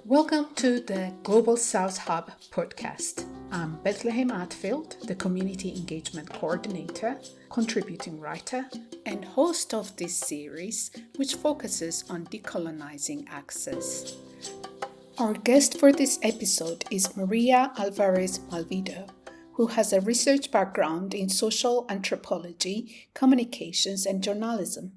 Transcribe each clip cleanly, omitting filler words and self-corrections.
Welcome to the Global South Hub podcast. I'm Bethlehem Attfield, the Community Engagement Coordinator, contributing writer, and host of this series, which focuses on decolonizing access. Our guest for this episode is Maria Alvarez Malvido, who has a research background in social anthropology, communications, and journalism.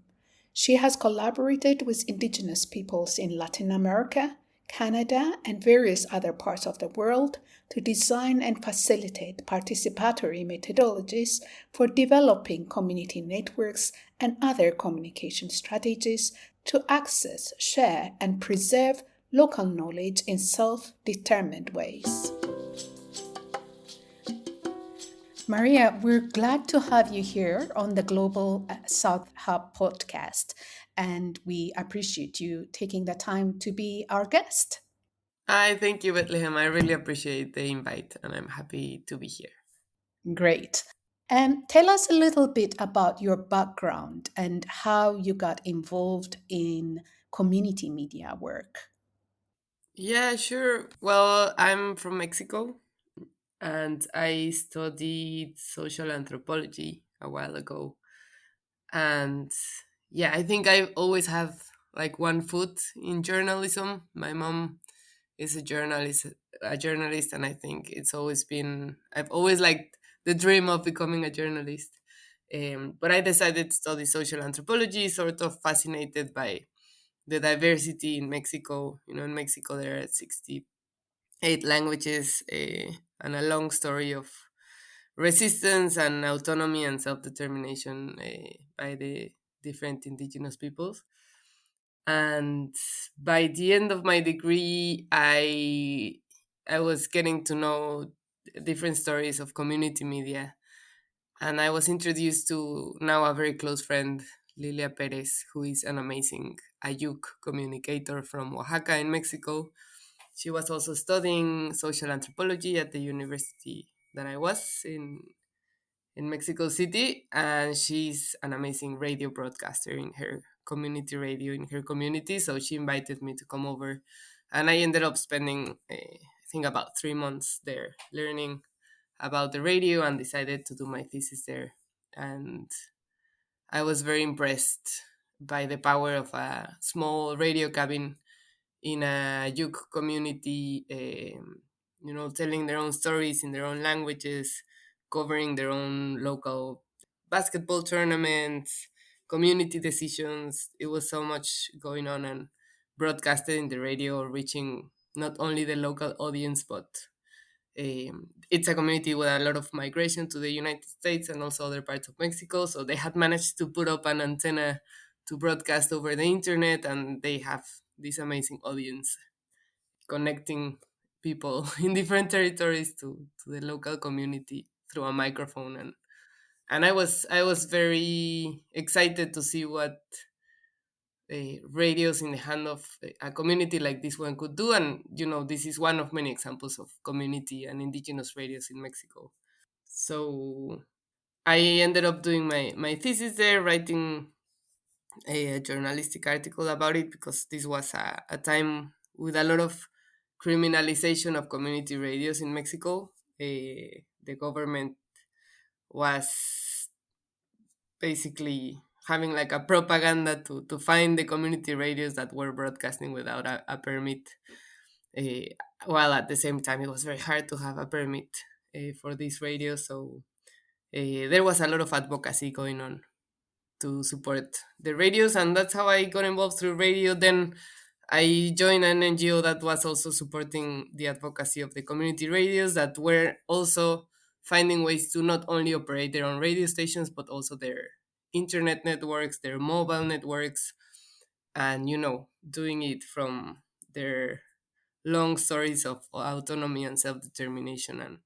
She has collaborated with Indigenous peoples in Latin America, Canada, and various other parts of the world to design and facilitate participatory methodologies for developing community networks and other communication strategies to access, share, and preserve local knowledge in self-determined ways. Maria, we're glad to have you here on the Global South Hub podcast, and we appreciate you taking the time to be our guest. Hi, thank you, Bethlehem. I really appreciate the invite and I'm happy to be here. Great. Tell us a little bit about your background and how you got involved in community media work. Yeah, sure. Well, I'm from Mexico and I studied social anthropology a while ago. And yeah, I think I always have like one foot in journalism. My mom is a journalist, and I think it's always been I've always liked the dream of becoming a journalist. But I decided to study social anthropology, sort of fascinated by the diversity in Mexico. In Mexico there are 68 languages and a long story of resistance and autonomy and self-determination by the different indigenous peoples. And by the end of my degree, I was getting to know different stories of community media, and I was introduced to now a very close friend, Lilia Perez, who is an amazing Ayuk communicator from Oaxaca in Mexico. She was also studying social anthropology at the university that I was in Mexico City, and she's an amazing radio broadcaster in her community radio in her community. So she invited me to come over, and I ended up spending, I think, about 3 months there learning about the radio and decided to do my thesis there. And I was very impressed by the power of a small radio cabin in a Yuk community, telling their own stories in their own languages, covering their own local basketball tournaments, community decisions. It was so much going on and broadcasted in the radio, reaching not only the local audience, but it's a community with a lot of migration to the United States and also other parts of Mexico. So they had managed to put up an antenna to broadcast over the internet, and they have this amazing audience connecting people in different territories to the local community through a microphone. And I was very excited to see what radios in the hand of a community like this one could do. And this is one of many examples of community and indigenous radios in Mexico. So I ended up doing my thesis there, writing a journalistic article about it, because this was a time with a lot of criminalization of community radios in Mexico. The government was basically having like a propaganda to find the community radios that were broadcasting without a permit. Uh, while at the same time, it was very hard to have a permit for these radios. So there was a lot of advocacy going on to support the radios, and that's how I got involved through radio. Then I joined an NGO that was also supporting the advocacy of the community radios, that were also finding ways to not only operate their own radio stations but also their internet networks, their mobile networks, and doing it from their long stories of autonomy and self-determination. And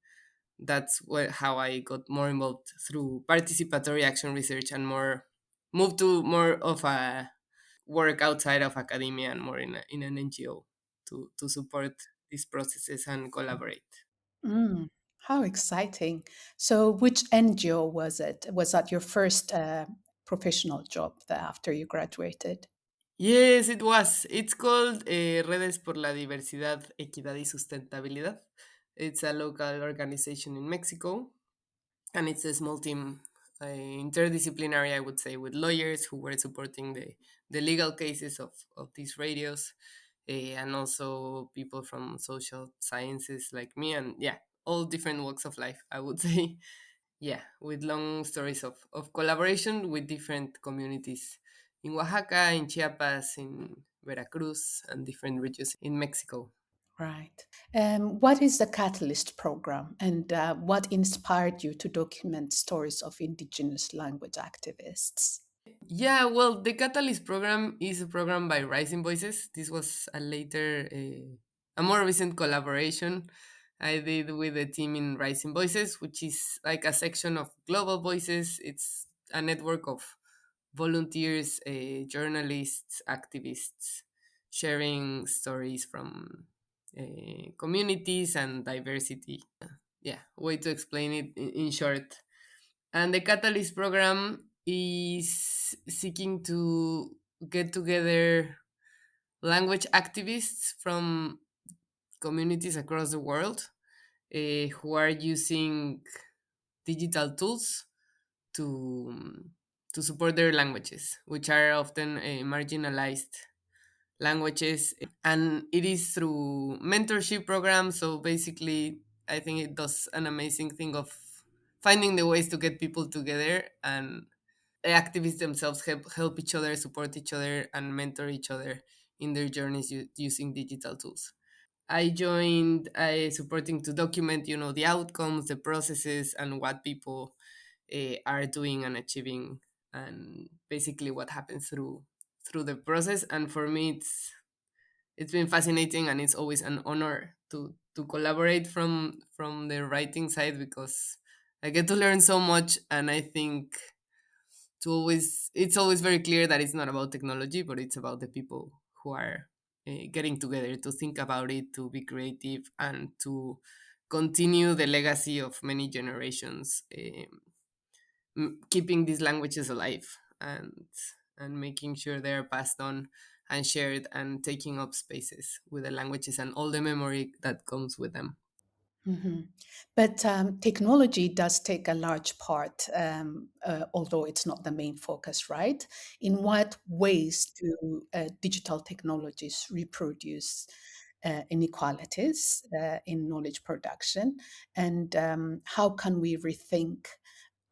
that's how I got more involved through participatory action research, and more moved to more of a work outside of academia and more in an NGO to support these processes and collaborate. Mm, how exciting. So, which NGO was it? Was that your first professional job after you graduated? Yes, it was. It's called Redes por la Diversidad, Equidad y Sustentabilidad. It's a local organization in Mexico, and it's a small team, interdisciplinary, I would say, with lawyers who were supporting the legal cases of these radios, and also people from social sciences like me, and yeah, all different walks of life, I would say. Yeah, with long stories of collaboration with different communities in Oaxaca, in Chiapas, in Veracruz, and different regions in Mexico. Right. What is the Catalyst program, and what inspired you to document stories of Indigenous language activists? Yeah, well, the Catalyst program is a program by Rising Voices. This was a later, a more recent collaboration I did with the team in Rising Voices, which is like a section of Global Voices. It's a network of volunteers, journalists, activists, sharing stories from communities and diversity. Yeah, way to explain it in short. And the Catalyst program is seeking to get together language activists from communities across the world, who are using digital tools to to support their languages, which are often marginalized languages. And it is through mentorship programs. So basically, I think it does an amazing thing of finding the ways to get people together, and activists themselves help each other, support each other, and mentor each other in their journeys using digital tools. I joined supporting to document, the outcomes, the processes, and what people are doing and achieving, and basically what happens through the process. And for me, it's been fascinating, and it's always an honor to collaborate from the writing side, because I get to learn so much. And I think it's always very clear that it's not about technology, but it's about the people who are getting together to think about it, to be creative, and to continue the legacy of many generations, keeping these languages alive, and making sure they're passed on and shared, and taking up spaces with the languages and all the memory that comes with them. Mhm. But technology does take a large part, although it's not the main focus, right? In what ways do digital technologies reproduce inequalities in knowledge production? And how can we rethink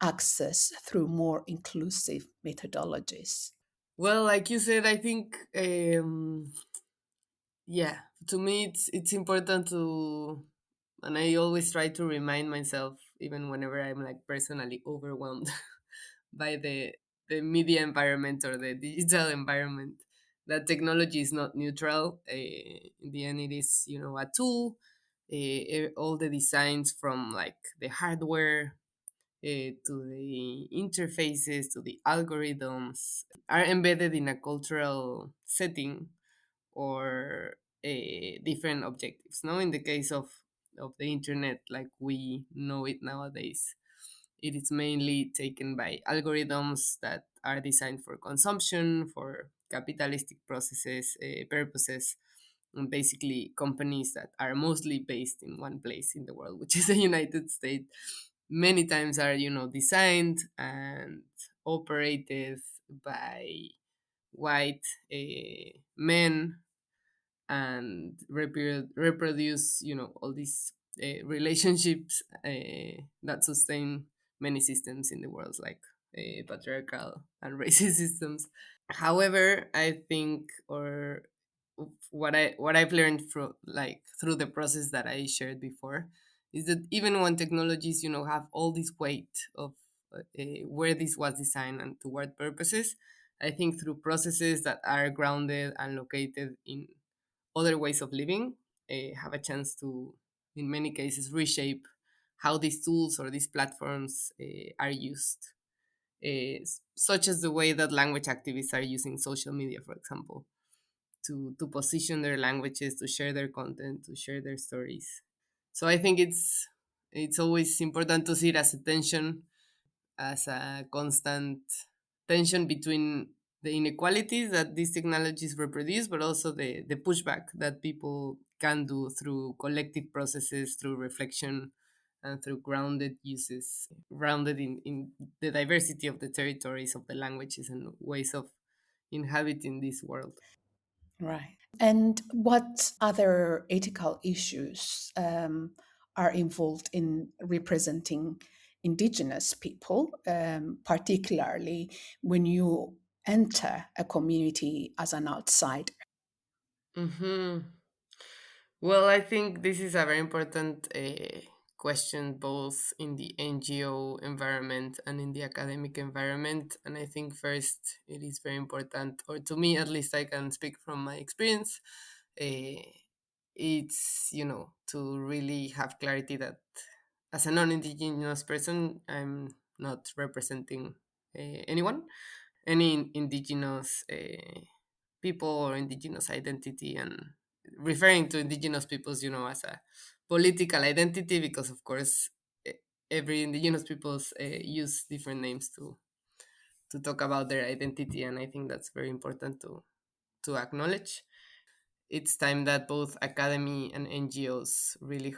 access through more inclusive methodologies? Well, like you said, I think, yeah, to me it's important to, and I always try to remind myself, even whenever I'm like personally overwhelmed by the media environment or the digital environment, that technology is not neutral. In the end, it is, a tool. All the designs, from like the hardware, to the interfaces, to the algorithms, are embedded in a cultural setting, or different objectives. No, in the case of the internet, like we know it nowadays, it is mainly taken by algorithms that are designed for consumption, for capitalistic processes, purposes, and basically companies that are mostly based in one place in the world, which is the United States. Many times are, designed and operated by white men, and reproduce, all these relationships that sustain many systems in the world, like patriarchal and racist systems. However, I think, or what I've learned from, like, through the process that I shared before, is that even when technologies, have all this weight of where this was designed and to what purposes, I think through processes that are grounded and located in other ways of living, have a chance to, in many cases, reshape how these tools or these platforms are used, such as the way that language activists are using social media, for example, to position their languages, to share their content, to share their stories. So I think it's always important to see it as a tension, as a constant tension between the inequalities that these technologies reproduce, but also the pushback that people can do through collective processes, through reflection, and through grounded uses, grounded in the diversity of the territories, of the languages, and ways of inhabiting this world. Right. And what other ethical issues are involved in representing Indigenous people, particularly when you enter a community as an outsider? Hmm. Well, I think this is a very important question, both in the NGO environment and in the academic environment. And I think first it is very important, or to me at least, I can speak from my experience. Uh, it's, to really have clarity that as a non-Indigenous person, I'm not representing anyone, any Indigenous people or Indigenous identity, and referring to Indigenous peoples, as a political identity, because of course e- every Indigenous peoples use different names to talk about their identity, and I think that's very important to acknowledge. It's time that both academy and NGOs really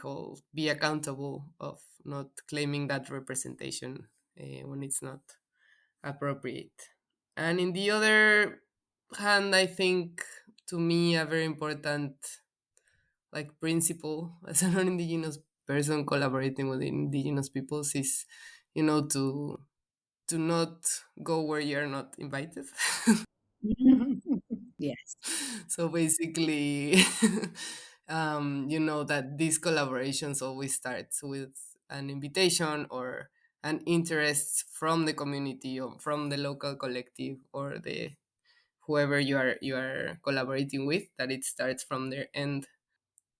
be accountable of not claiming that representation when it's not appropriate. And in the other hand, I think, to me, a very important like principle as a non-indigenous person collaborating with indigenous peoples is, to not go where you're not invited. Yes. So basically, that these collaborations always starts with an invitation or an interest from the community or from the local collective or the whoever you are collaborating with, that it starts from their end,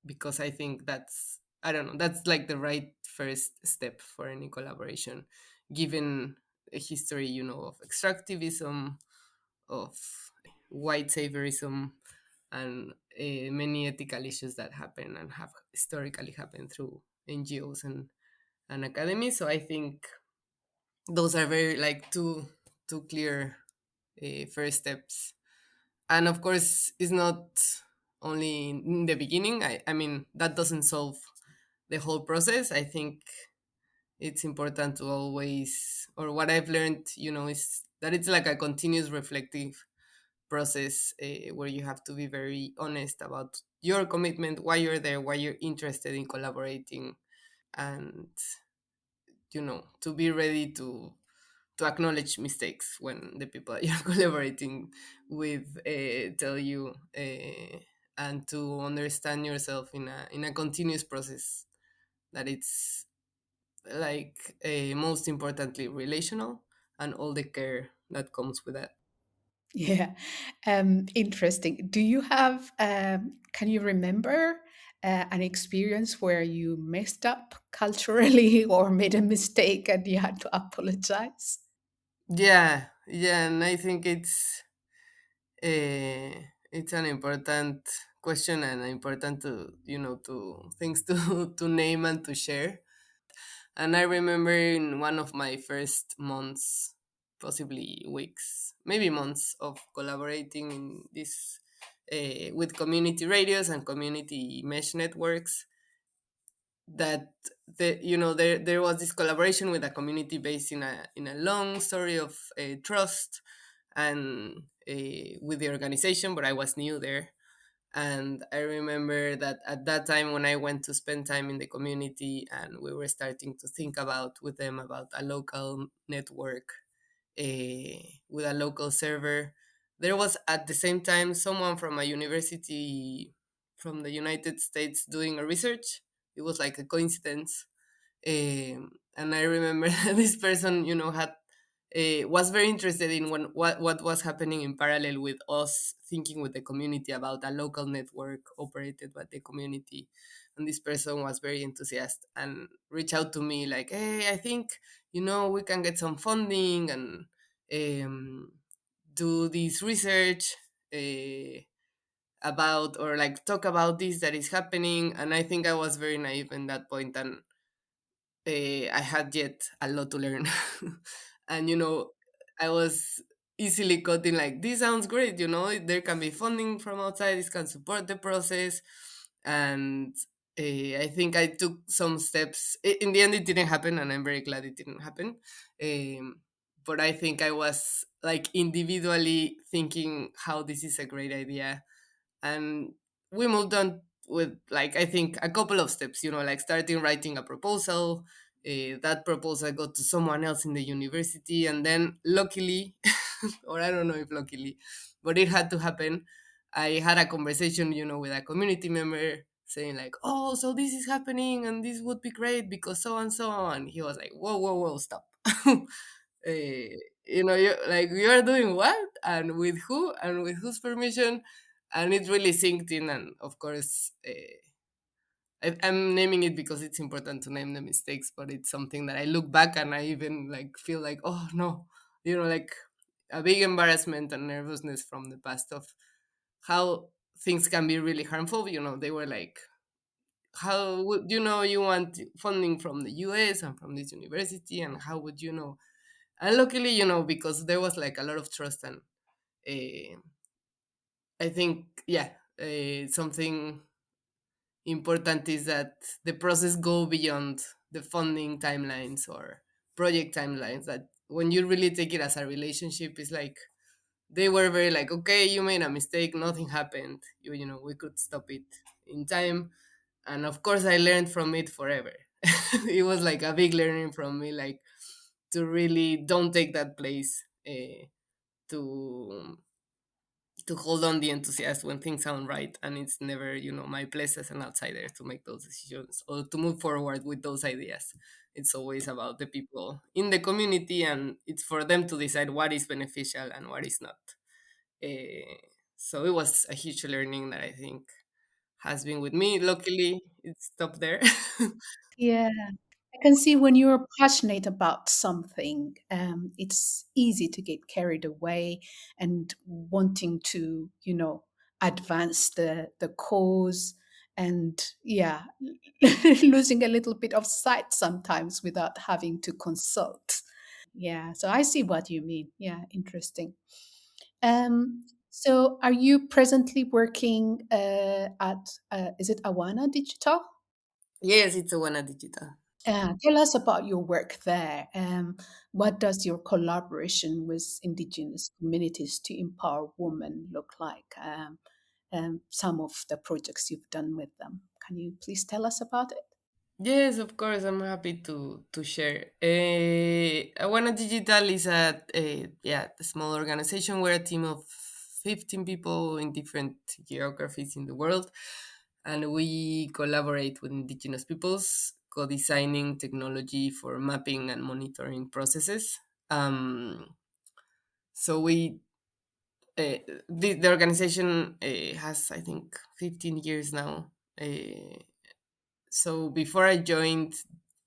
because I think that's, I don't know, that's like the right first step for any collaboration, given a history, of extractivism, of white saviorism, and many ethical issues that happen and have historically happened through NGOs and academies. So I think those are very like two clear first steps. And of course, it's not only in the beginning. I mean, that doesn't solve the whole process. I think it's important to always, or what I've learned, is that it's like a continuous reflective process where you have to be very honest about your commitment, why you're there, why you're interested in collaborating, and to be ready to acknowledge mistakes when the people that you're collaborating with tell you, and to understand yourself in a continuous process that it's like most importantly relational, and all the care that comes with that. Yeah, interesting. Do you have, can you remember an experience where you messed up culturally or made a mistake and you had to apologize? Yeah, and I think it's an important question, and important to to things to name and to share. And I remember in one of my first months, possibly weeks, maybe months of collaborating in this with community radios and community mesh networks, that there was this collaboration with a community based in a long story of trust and with the organization, but I was new there. And I remember that at that time, when I went to spend time in the community and we were starting to think about with them about a local network, with a local server, there was at the same time someone from a university from the United States doing a research. It was like a coincidence. And I remember this person, had was very interested in what was happening in parallel with us thinking with the community about a local network operated by the community. And this person was very enthusiastic and reached out to me like, hey, I think, we can get some funding and um, do this research uh, about, or like talk about this that is happening. And I think I was very naive in that point, and I had yet a lot to learn. And I was easily caught in like, this sounds great, there can be funding from outside, this can support the process. And I think I took some steps. In the end, it didn't happen, and I'm very glad it didn't happen. But I think I was like individually thinking how this is a great idea. And we moved on with, like, I think a couple of steps, like starting writing a proposal. That proposal got to someone else in the university, and then luckily, or I don't know if luckily, but it had to happen. I had a conversation, with a community member saying like, "Oh, so this is happening, and this would be great because so and so." And he was like, "Whoa, whoa, whoa, stop!" You're doing what, and with who, and with whose permission. And it really synced in. And of course, I'm naming it because it's important to name the mistakes, but it's something that I look back and I even like feel like, oh no, like a big embarrassment and nervousness from the past of how things can be really harmful. They were like, how would you want funding from the US and from this university, and how would you know? And luckily, because there was like a lot of trust. And uh, I think, yeah, something important is that the process go beyond the funding timelines or project timelines. That when you really take it as a relationship, it's like they were very like, okay, you made a mistake, nothing happened, we could stop it in time. And of course, I learned from it forever. It was like a big learning from me, like, to really don't take that place, to hold on the enthusiasm when things sound right. And it's never, my place as an outsider to make those decisions or to move forward with those ideas. It's always about the people in the community, and it's for them to decide what is beneficial and what is not. So it was a huge learning that I think has been with me. Luckily, it stopped there. Yeah, I can see when you're passionate about something, it's easy to get carried away and wanting to, advance the cause, and yeah, losing a little bit of sight sometimes without having to consult. Yeah, so I see what you mean. Yeah, interesting. So are you presently working at, is it Awana Digital? Yes, it's a Wana Digital. Tell us about your work there. What does your collaboration with Indigenous communities to empower women look like? Some of the projects you've done with them. Can you please tell us about it? Yes, of course. I'm happy to share. Awana Digital is a small organization. We're a team of 15 people in different geographies in the world, and we collaborate with Indigenous peoples, co-designing technology for mapping and monitoring processes. So the organization has, I think, 15 years now. So before I joined,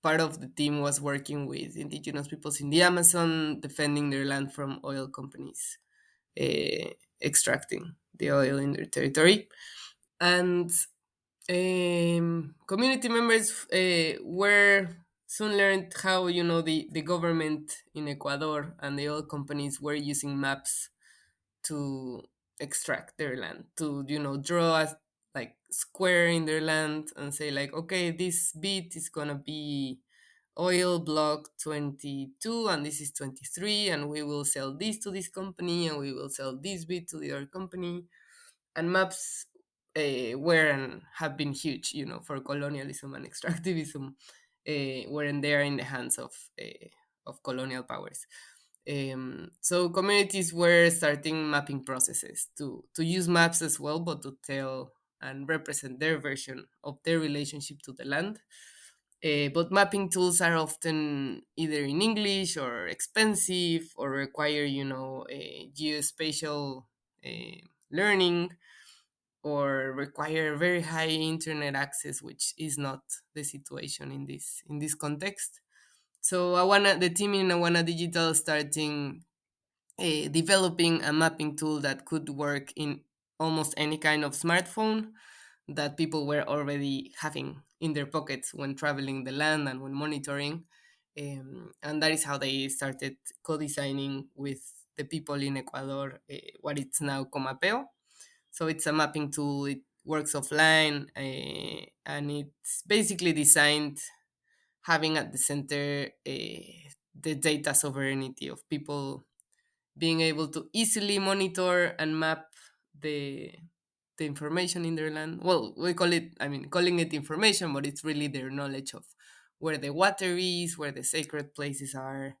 part of the team was working with indigenous peoples in the Amazon, defending their land from oil companies extracting the oil in their territory. And community members were soon learned how, the government in Ecuador and the oil companies were using maps to extract their land, to draw a like square in their land and say like, okay, this bit is gonna be oil block 22 and this is 23, and we will sell this to this company and we will sell this bit to the other company. And maps were and have been huge, for colonialism and extractivism, when they are in the hands of colonial powers. So communities were starting mapping processes to use maps as well, but to tell and represent their version of their relationship to the land. But mapping tools are often either in English or expensive or require, geospatial learning, or require very high internet access, which is not the situation in this context. So the team in Awana Digital starting developing a mapping tool that could work in almost any kind of smartphone that people were already having in their pockets when traveling the land and when monitoring. And that is how they started co-designing with the people in Ecuador, what it's now Comapeo. So it's a mapping tool. It works offline, and it's basically designed having at the center the data sovereignty of people being able to easily monitor and map the the information in their land. Well, we call it, I mean, calling it information, but it's really their knowledge of where the water is, where the sacred places are,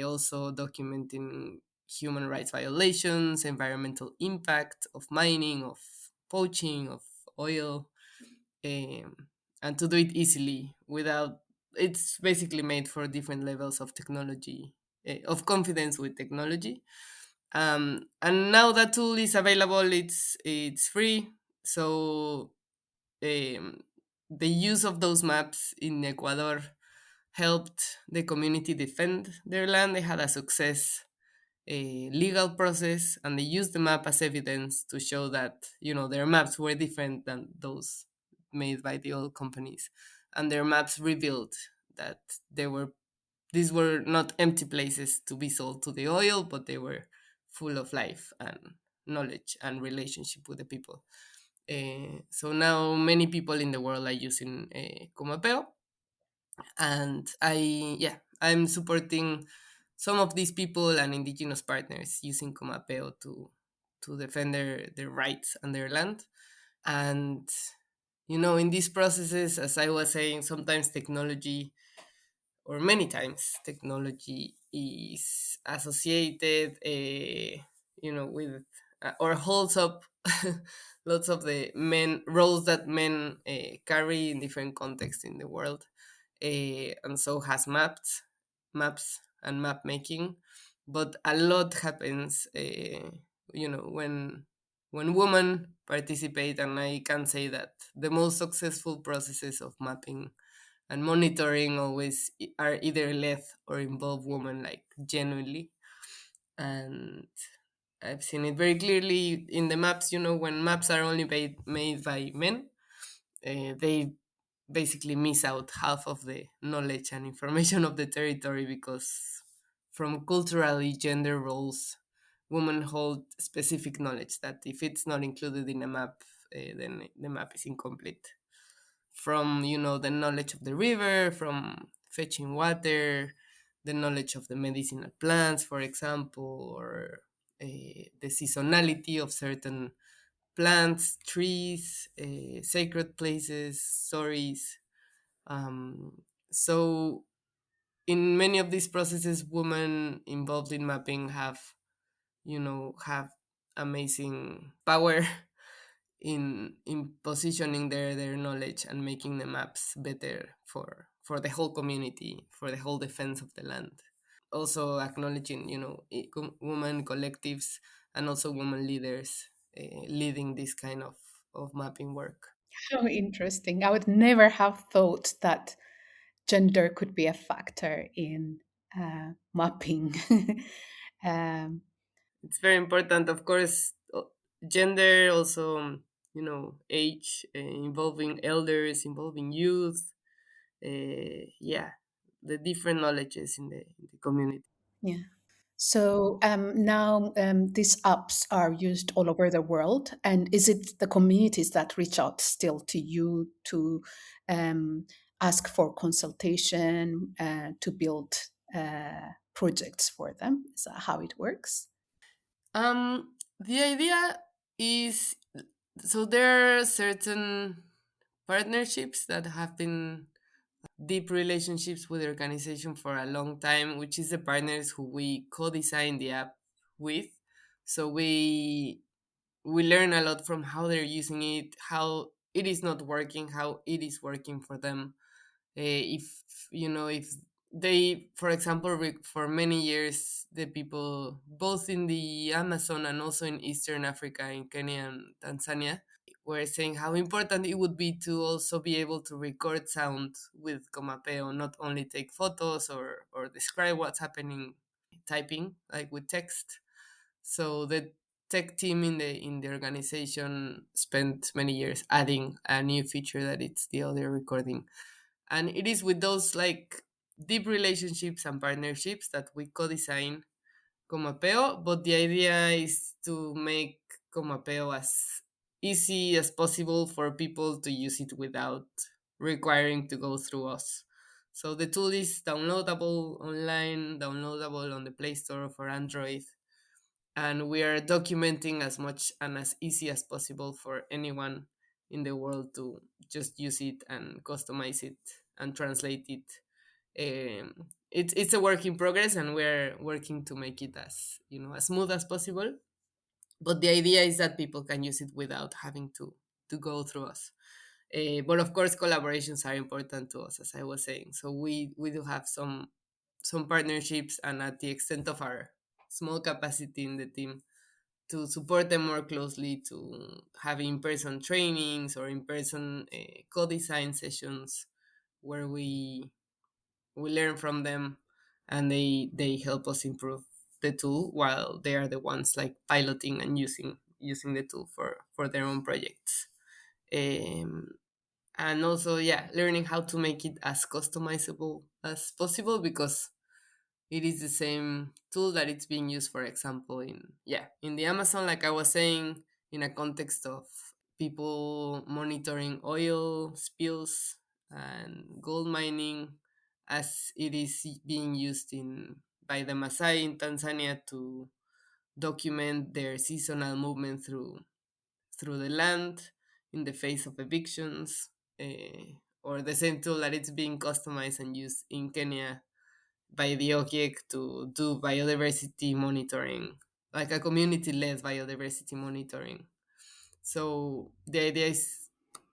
also documenting human rights violations, environmental impact of mining, of poaching, of oil, um, and to do it easily without. It's basically made for different levels of technology, of confidence with technology. And now that tool is available. It's free. So um, the use of those maps in Ecuador helped the community defend their land. They had a success a legal process, and they used the map as evidence to show that their maps were different than those made by the old companies, and their maps revealed that they were these were not empty places to be sold to the oil, but they were full of life and knowledge and relationship with the people. So now many people in the world are using Comapeo, and I'm supporting some of these people and indigenous partners using Comapeo to defend their rights and their land. And in these processes, as I was saying, sometimes technology, or many times technology, is associated with or holds up lots of the men roles that men carry in different contexts in the world, and so has maps and map making. But a lot happens, when women participate, and I can say that the most successful processes of mapping and monitoring always are either led or involve women, like genuinely. And I've seen it very clearly in the maps. When maps are only made by men, they basically miss out half of the knowledge and information of the territory, because from culturally gender roles, women hold specific knowledge that if it's not included in a map, then the map is incomplete. From the knowledge of the river, from fetching water, the knowledge of the medicinal plants, for example, or the seasonality of certain plants, trees, sacred places, stories. So in many of these processes, women involved in mapping have amazing power in positioning their knowledge and making the maps better for the whole community, for the whole defense of the land. Also acknowledging women collectives, and also women leaders leading this kind of mapping work. How interesting. I would never have thought that gender could be a factor in mapping. um, It's very important, of course. Gender also, age, involving elders, involving youth, yeah, the different knowledges in the community. yeah. So now these apps are used all over the world. And is it the communities that reach out still to you to um, ask for consultation to build projects for them? Is that how it works? The idea is, so there are certain partnerships that have been deep relationships with the organization for a long time, which is the partners who we co-design the app with. So we learn a lot from how they're using it, how it is not working, how it is working for them. If if they, for example, for many years, the people both in the Amazon and also in Eastern Africa, in Kenya and Tanzania, were saying how important it would be to also be able to record sound with Comapeo, not only take photos or describe what's happening typing, like with text. So the tech team in the organization spent many years adding a new feature that it's the audio recording. And it is with those, like, deep relationships and partnerships that we co-design Comapeo, but the idea is to make Comapeo as easy as possible for people to use it without requiring to go through us. So the tool is downloadable online, downloadable on the Play Store for Android, and we are documenting as much and as easy as possible for anyone in the world to just use it and customize it and translate it. It's a work in progress, and we're working to make it as as smooth as possible. But the idea is that people can use it without having to go through us. But of course, collaborations are important to us, as I was saying. So we do have some partnerships, and at the extent of our small capacity in the team, to support them more closely, to have in-person trainings or in-person co-design sessions where we learn from them, and they help us improve the tool while they are the ones like piloting and using the tool for their own projects. um, and also, yeah, learning how to make it as customizable as possible, because it is the same tool that it's being used, for example, in the Amazon, like I was saying, in a context of people monitoring oil spills and gold mining, as it is being used in by the Maasai in Tanzania to document their seasonal movement through the land in the face of evictions, or the same tool that it's being customized and used in Kenya by the OGIEC to do biodiversity monitoring, like a community-led biodiversity monitoring. So the idea is,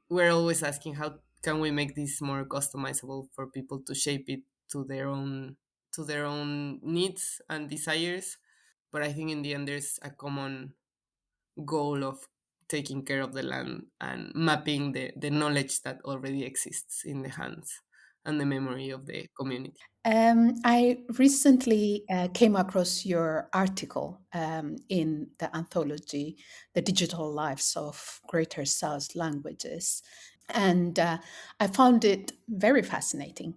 we're always asking, how can we make this more customizable for people to shape it to their own needs and desires. But I think in the end, there's a common goal of taking care of the land and mapping the knowledge that already exists in the hands and the memory of the community. I recently came across your article in the anthology, The Digital Lives of Greater South Languages. And I found it very fascinating,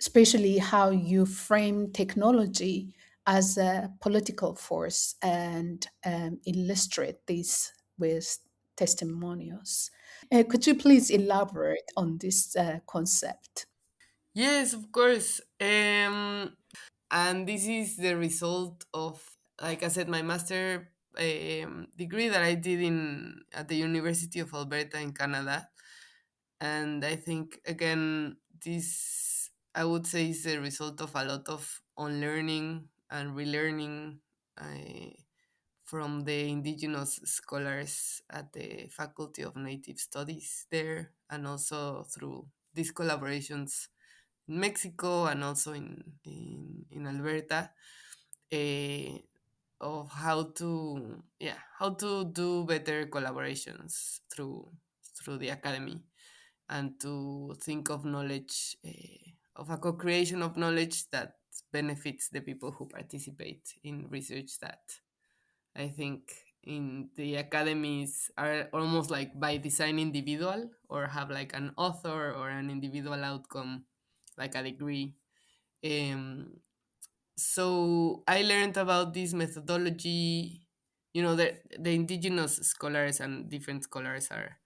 especially how you frame technology as a political force and illustrate this with testimonials. Could you please elaborate on this concept? Yes, of course. And this is the result of, like I said, my master degree that I did in at the University of Alberta in Canada. And I think, again, this, I would say, is the result of a lot of unlearning and relearning from the Indigenous scholars at the Faculty of Native Studies there, and also through these collaborations in Mexico and also in Alberta, eh, of how to do better collaborations through the academy, and to think of knowledge, of a co-creation of knowledge that benefits the people who participate in research, that I think in the academies are almost like by design individual, or have like an author or an individual outcome, like a degree. Um, so I learned about this methodology. The indigenous scholars and different scholars are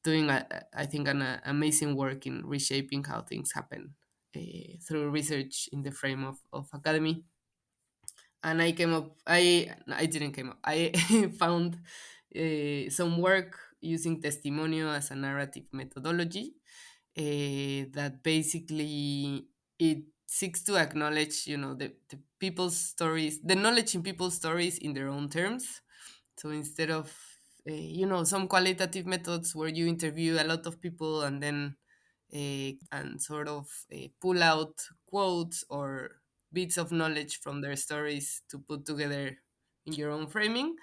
doing, I think, an amazing work in reshaping how things happen through research in the frame of academy. And I didn't came up I found some work using testimonio as a narrative methodology, that basically it seeks to acknowledge, the people's stories, the knowledge in people's stories in their own terms. So instead of some qualitative methods where you interview a lot of people and then and sort of pull out quotes or bits of knowledge from their stories to put together in your own framing,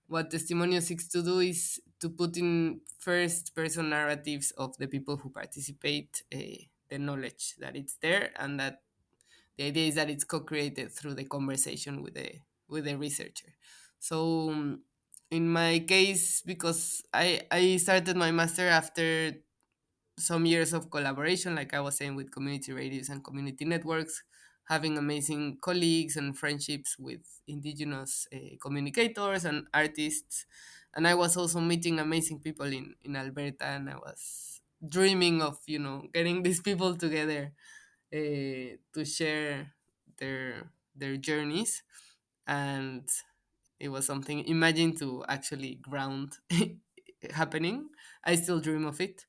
what Testimonio seeks to do is to put in first person narratives of the people who participate, the knowledge that it's there, and that the idea is that it's co-created through the conversation with the researcher. So in my case, because I started my master after some years of collaboration, like I was saying, with community radios and community networks, having amazing colleagues and friendships with indigenous communicators and artists. And I was also meeting amazing people in Alberta, and I was dreaming of, getting these people together to share their journeys. And it was something, imagine to actually ground happening. I still dream of it.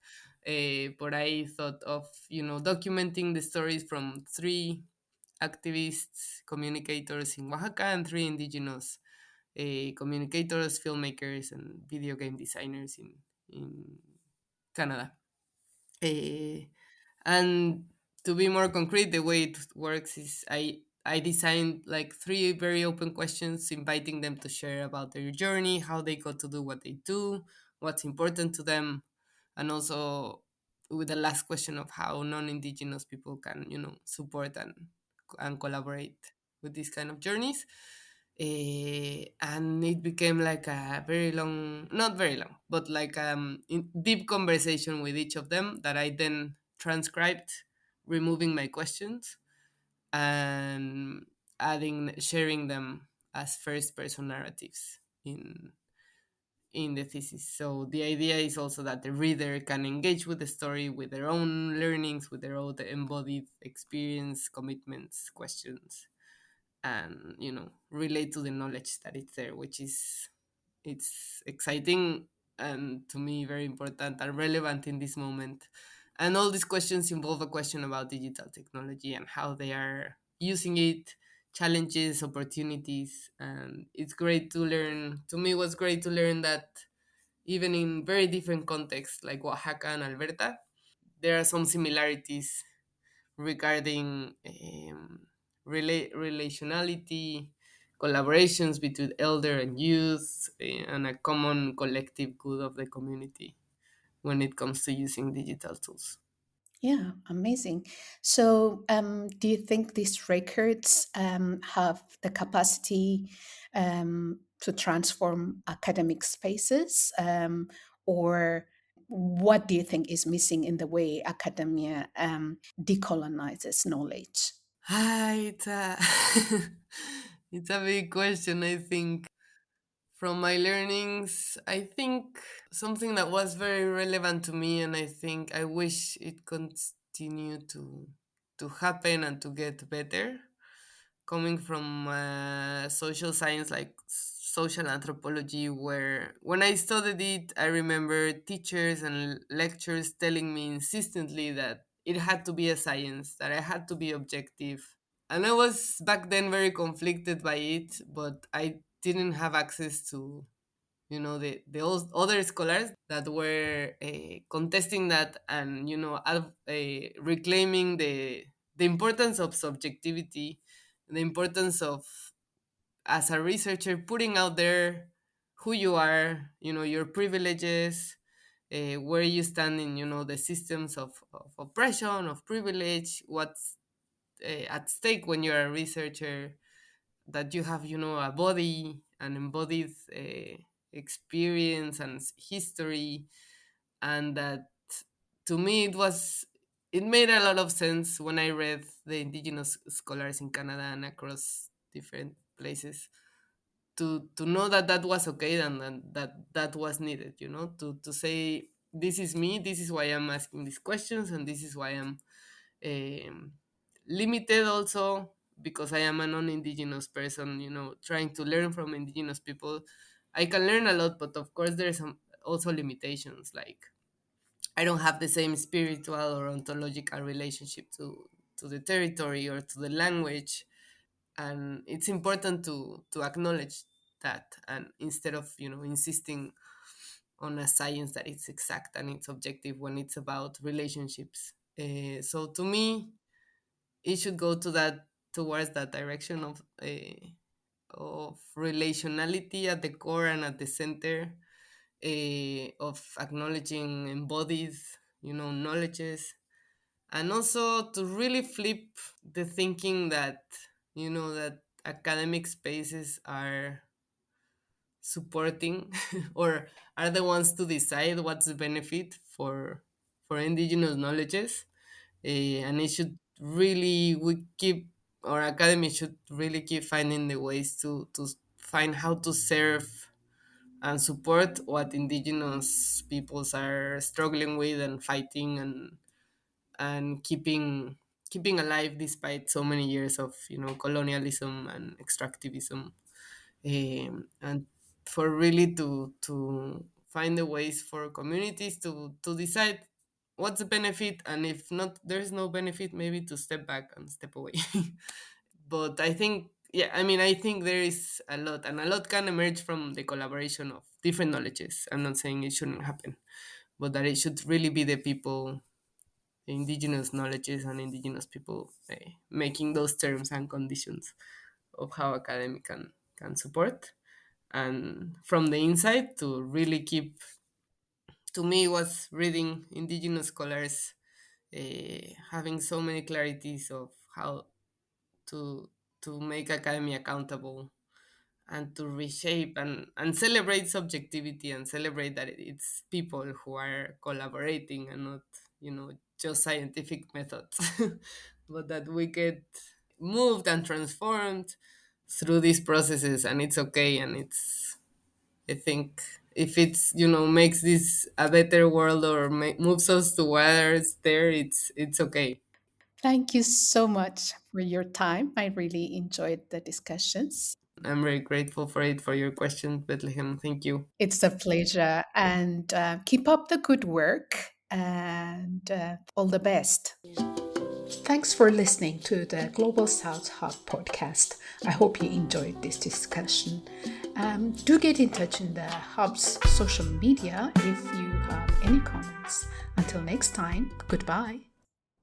But I thought of, documenting the stories from three activists, communicators in Oaxaca, and three indigenous communicators, filmmakers, and video game designers in Canada. Eh, and to be more concrete, the way it works is I designed like three very open questions, inviting them to share about their journey, how they got to do what they do, what's important to them, and also with the last question of how non-indigenous people can, support and collaborate with these kind of journeys. And it became like a very long, not very long, but like deep conversation with each of them that I then transcribed, removing my questions and sharing them as first person narratives in the thesis. So the idea is also that the reader can engage with the story with their own learnings, with their own embodied experience, commitments, questions, and relate to the knowledge that it's there, which is, it's exciting and to me very important and relevant in this moment. And all these questions involve a question about digital technology and how they are using it, challenges, opportunities. And it's great to learn, to me it was great to learn that even in very different contexts like Oaxaca and Alberta, there are some similarities regarding relationality, collaborations between elder and youth, and a common collective good of the community when it comes to using digital tools. Yeah, amazing. So, do you think these records have the capacity to transform academic spaces? Or what do you think is missing in the way academia decolonizes knowledge? It's a, it's a big question, I think. From my learnings, I think something that was very relevant to me, and I think I wish it continued to happen and to get better, coming from social science like social anthropology, where when I studied it, I remember teachers and lecturers telling me insistently that it had to be a science, that I had to be objective. And I was back then very conflicted by it, but I didn't have access to, other scholars that were contesting that, and reclaiming the importance of subjectivity, the importance of, as a researcher, putting out there who you are, your privileges, where you stand in, the systems of oppression, of privilege, what's at stake when you're a researcher, that you have, a body, an embodied experience and history. And that, to me, it made a lot of sense when I read the indigenous scholars in Canada and across different places, to know that that was okay, and that was needed, to say, this is me, this is why I'm asking these questions, and this is why I'm um, limited also, because I am a non-indigenous person, trying to learn from indigenous people. I can learn a lot, but of course there's also limitations, like I don't have the same spiritual or ontological relationship to the territory or to the language. And it's important to acknowledge that, and instead of, insisting on a science that it's exact and it's objective when it's about relationships. So to me, it should go towards that direction of relationality at the core and at the center, of acknowledging embodied, knowledges, and also to really flip the thinking that, that academic spaces are supporting or are the ones to decide what's the benefit for indigenous knowledges. And it should really, we keep our academy should really keep finding the ways to find how to serve and support what indigenous peoples are struggling with and fighting and keeping alive despite so many years of colonialism and extractivism, and for really to find the ways for communities to decide what's the benefit, and if not there's no benefit, maybe to step back and step away. But I think, yeah, I mean, I think there is a lot, and a lot can emerge from the collaboration of different knowledges. I'm not saying it shouldn't happen, but that it should really be the people, the indigenous knowledges and indigenous people, making those terms and conditions of how academic can support, and from the inside to really keep. To me was reading indigenous scholars, having so many clarities of how to make academy accountable, and to reshape and celebrate subjectivity, and celebrate that it's people who are collaborating and not just scientific methods, but that we get moved and transformed through these processes, and it's okay. And it's, I think, if it's makes this a better world, or moves us to where it's there, it's okay. Thank you so much for your time. I really enjoyed the discussions. I'm very grateful for it, for your question, Bethlehem. Thank you. It's a pleasure, and keep up the good work, and all the best. Thanks for listening to the Global South Hub podcast. I hope you enjoyed this discussion. Do get in touch in the Hub's social media if you have any comments. Until next time, goodbye.